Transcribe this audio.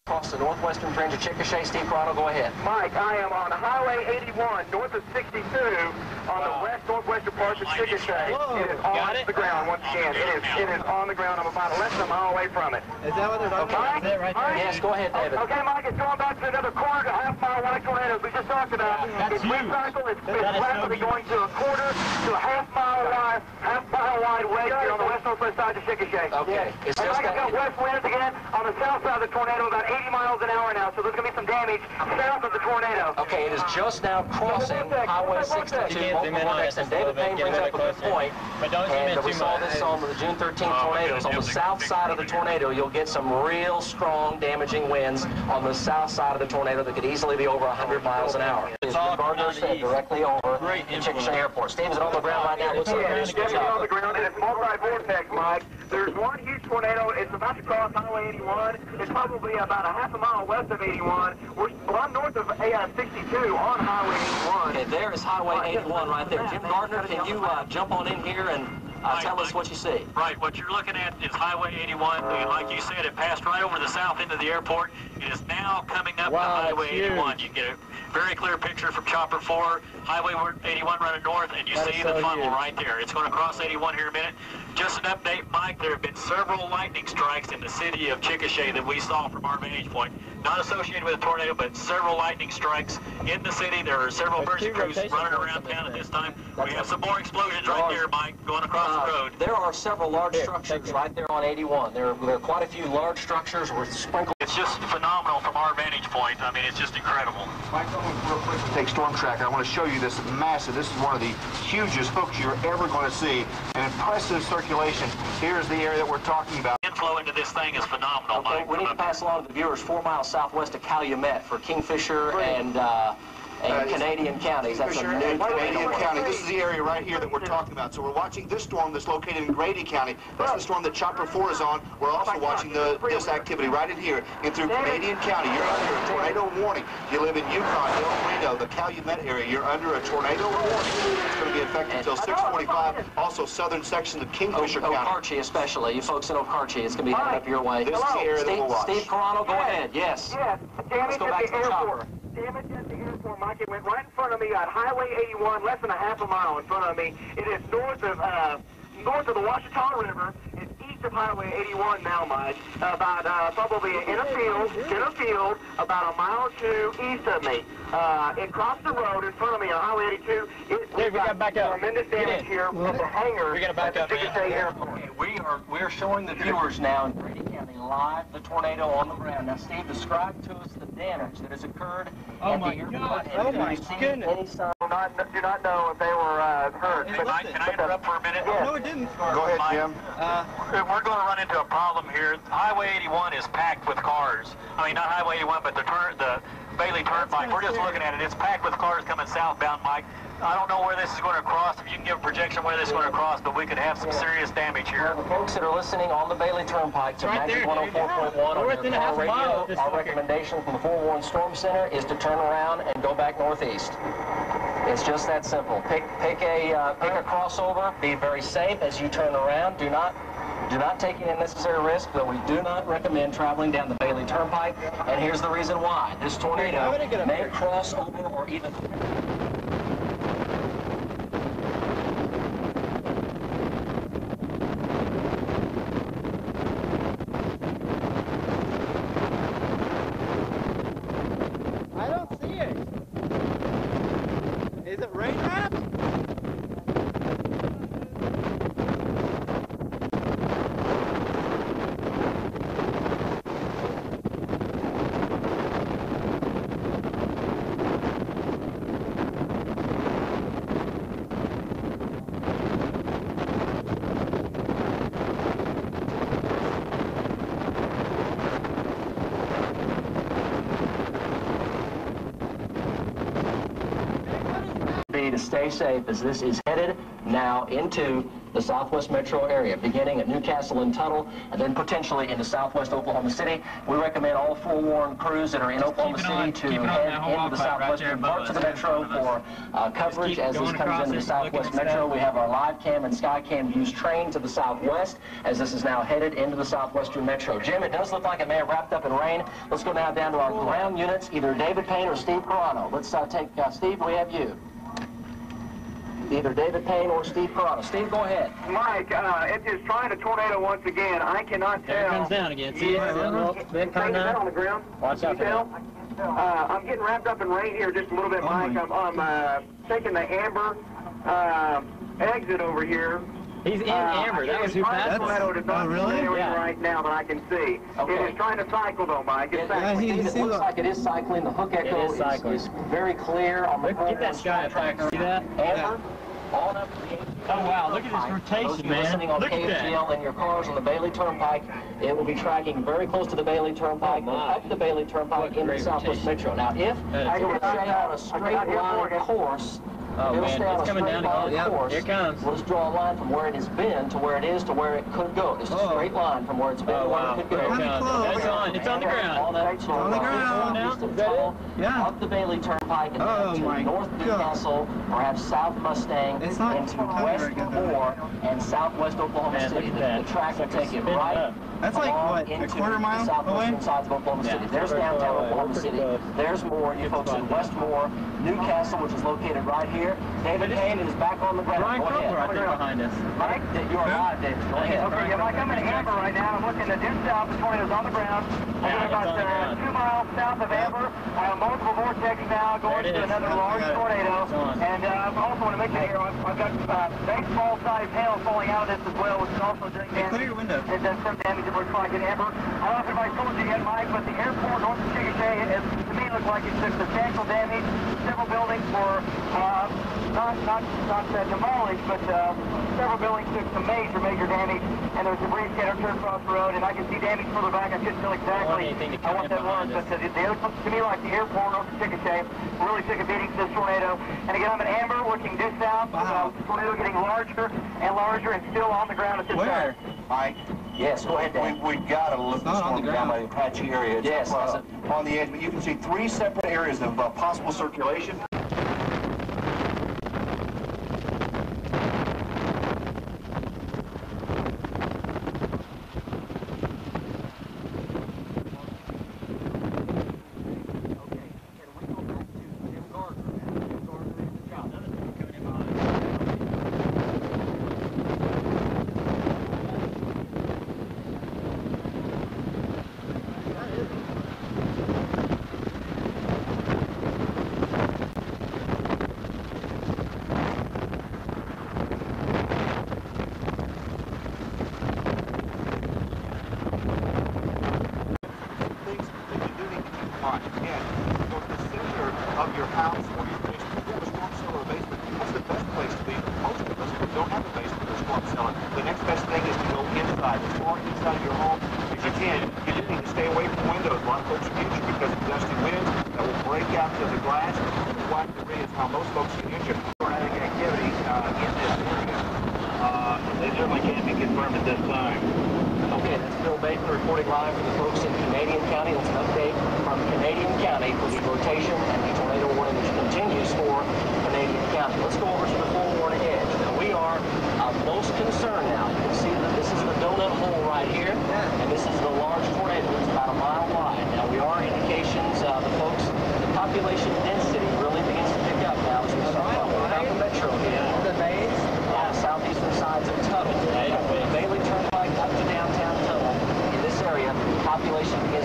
Across the northwestern fringe of Chickasha. Steve Corrado, go ahead. Mike, I am on Highway 81, north of 62, on the west-northwestern part of Chickasha. It is on the ground once again. It is on the ground. I'm about less than a mile away from it. Is that what they're talking about? Is that right there? Yes, go ahead, David. Okay, Mike, it's going back to another quarter to half-mile wide tornadoes we just talked about. It's mid-cycle. It's rapidly going to a quarter to a half-mile wide wedge here on the west-northwest side of Chickasha. Okay. It's just Mike, it's got west winds again on the south side of the tornado, about 80 miles an hour now, so there's going to be some damage south of the tornado. Okay, it is just now crossing Highway 62, Oklahoma, and David Payne brings up a good point. And we saw this on the June 13th tornadoes. On the south side of the tornado, you'll get some real strong, damaging winds on the south side of the tornado that could easily be over 100 miles an hour. As Gardner said, directly over Chickasha Airport. Steve, is it on the ground right now? Looks like it's definitely on the ground, and it's multi-vortex, Mike. There's one huge tornado. It's about to cross Highway 81. It's probably about a half a mile west of 81. I'm north of 62 on Highway 81. Okay, there is Highway 81 right there. Jim Gardner, can you jump on in here and tell us what you see? Right, what you're looking at is Highway 81. Like you said, it passed right over the south end of the airport. It is now coming up to Highway 81. You get a very clear picture from Chopper 4, Highway 81 running north, and you see the funnel right there. It's going to cross 81 here in a minute. Just an update, Mike, there have been several lightning strikes in the city of Chickasha that we saw from our vantage point. Not associated with a tornado, but several lightning strikes in the city. There are several emergency crews running around town at this time. We have some more explosions right there, Mike, going across the road. There are several large structures right there on 81. There are quite a few large structures with sprinkled. It's just phenomenal from our vantage point. I mean, it's just incredible. Mike, real quick to take Storm Tracker. I want to show you this massive. This is one of the hugest hooks you're ever going to see. An impressive circulation. Here's the area that we're talking about. Inflow into this thing is phenomenal, Okay, Mike. we need to pass along to the viewers 4 miles southwest of Calumet for Kingfisher and Canadian counties. That's a new Canadian County. This is the area right here that we're talking about. So we're watching this storm that's located in Grady County. That's the storm that Chopper 4 is on. We're also watching this activity right in here and through Canadian County. You're under a tornado warning. You live in Yukon, El Reno, the Calumet area. You're under a tornado warning. It's going to be effective until 6:45. Also, southern sections of Kingfisher County. Okarche especially. You folks in Okarche, it's going to be headed up your way. This is the area that we'll watch. Steve Corrado, go ahead. Yes. Yes. Let's go back to the chopper. Damage at the airport, Mike. It went right in front of me on Highway 81, less than a half a mile in front of me. It is north of the Ouachita River. It's east of Highway 81 now, Mike. About probably in a field, about a mile or two east of me. It crossed the road in front of me on Highway 82. We got back up. Tremendous damage here at the hangar at the Chickasha Airport. Okay, we are showing the viewers now in Grady County live the tornado on the ground. Now, Steve, describe to us the damage that has occurred at the airport. Oh my goodness! Any sign? Do not know if they were hurt. Can I interrupt for a minute? No, it didn't. Go ahead, Jim. We're going to run into a problem here. Highway 81 is packed with cars. I mean, not Highway 81, but the Bailey Turnpike. We're just looking at it. It's packed with cars coming southbound, Mike. I don't know where this is going to cross, if you can give a projection where this is going to cross, but we could have some serious damage here. For the folks that are listening on the Bailey Turnpike to Magic 104.1 on your car radio, our recommendation from the Forewarned Storm Center is to turn around and go back northeast. It's just that simple. Pick a crossover. Be very safe as you turn around. Do not take any unnecessary risk, but we do not recommend traveling down the Bailey Turnpike. And here's the reason why. This tornado may cross over or even... I don't see it. Is it rain traps? To stay safe as this is headed now into the southwest metro area, beginning at Newcastle and Tuttle, and then potentially into southwest Oklahoma City. We recommend all forewarned crews that are in Oklahoma City to head into the southwestern parts of the metro for coverage as this comes into the southwest metro. We have our live cam and sky cam views trained to the southwest as this is now headed into the southwestern metro. Jim, it does look like it may have wrapped up in rain. Let's go now down to our ground units, either David Payne or Steve Carano. Let's take Steve, we have you. Either David Payne or Steve Carano. Steve, go ahead. Mike, it is trying to tornado once again. I cannot tell. There it comes down again. See it? On the ground. Watch out for that. I'm getting wrapped up in rain here just a little bit, Mike. I'm taking the Amber exit over here. He's in Amber. That was who passed. Oh, really? Yeah. Right now that I can see. Okay. It is trying to cycle, though, Mike. It's It looks like it is cycling. The hook echo is very clear on the Get that sky effect. See that? Amber, on up to the Oh, wow. Look at this rotation, man. Listening on Look at that. KFGL in your cars on the Bailey Turnpike, it will be tracking very close to the Bailey Turnpike, up the Bailey Turnpike into the Southwest Metro. Now, if it would stay on a straight line course, it'll stay on a straight line course. Here it comes. We'll just draw a line from where it has been to where it is to where it could go. Just a straight line from where it's been to where it could go. That's on. It's on the ground. It's on the ground. Is that it? Yeah. Up the Bailey Turnpike and then to North Newcastle, perhaps South Mustang, into West Moore and Southwest Oklahoma City. The track will take it right. That's like, what, a quarter mile away? Southwestern sides of Oklahoma City. There's downtown Oklahoma City. There's Moore, you folks in West Moore, Newcastle, which is located right here. David Payne is back on the ground. Brian Go ahead. Cropper, I think, behind us. Mike, you are live, David. Go ahead. Okay, yeah, Mike, I'm in Amber right now. I'm looking at due south. The tornado's on the ground. I'm about 2 miles south of Amber. I have multiple vortex now going to another large tornado. And I also want to mention here, I've got baseball-sized hail falling out of this as well, which is also doing damage. Clear your window. It does some damage. It looks like in Amber. I don't know if I told you yet, Mike, but the airport north of Chickasha, to me, looks like it took substantial damage. Several buildings were not demolished, but several buildings took some major damage, and there was debris scattered across the road, and I can see damage further back. I couldn't tell exactly what that was, but it looks to me like the airport north of Chickasha really took a beating to this tornado. And again, I'm in Amber, looking due south. The tornado getting larger and larger, and still on the ground at this time. Mike? Yes, go ahead, Dan. We've got to look this one down by the Apache area. It's Yes. on the edge, but you can see 3 separate areas of possible circulation. Of your house or your basement. If you have a storm cellar or basement, that's the best place to be. Most of us don't have a basement or storm cellar. The next best thing is to go inside, as far inside of your home as you can. You just need to stay away from windows. A lot of folks get injured because of gusty winds that will break out to the glass. And the white debris is how most folks get injured. Tornadic activity in this area. They certainly can't be confirmed at this time. Okay, that's Phil Bateman reporting live for the folks in Canadian County. That's an update from Canadian County for the rotation and the tornado warning which continues for Canadian County. Let's go over to the forewarning edge. Now, we are most concerned now. You can see that this is the donut hole right here, and this is the large tornado. It's about a mile wide. Now, we are indications, the population density really begins to pick up now as we start talking about the metro here. The bays? Yeah, southeastern sides of Tuttle. Bailey Turnpike up to downtown Tuttle. In this area, the population begins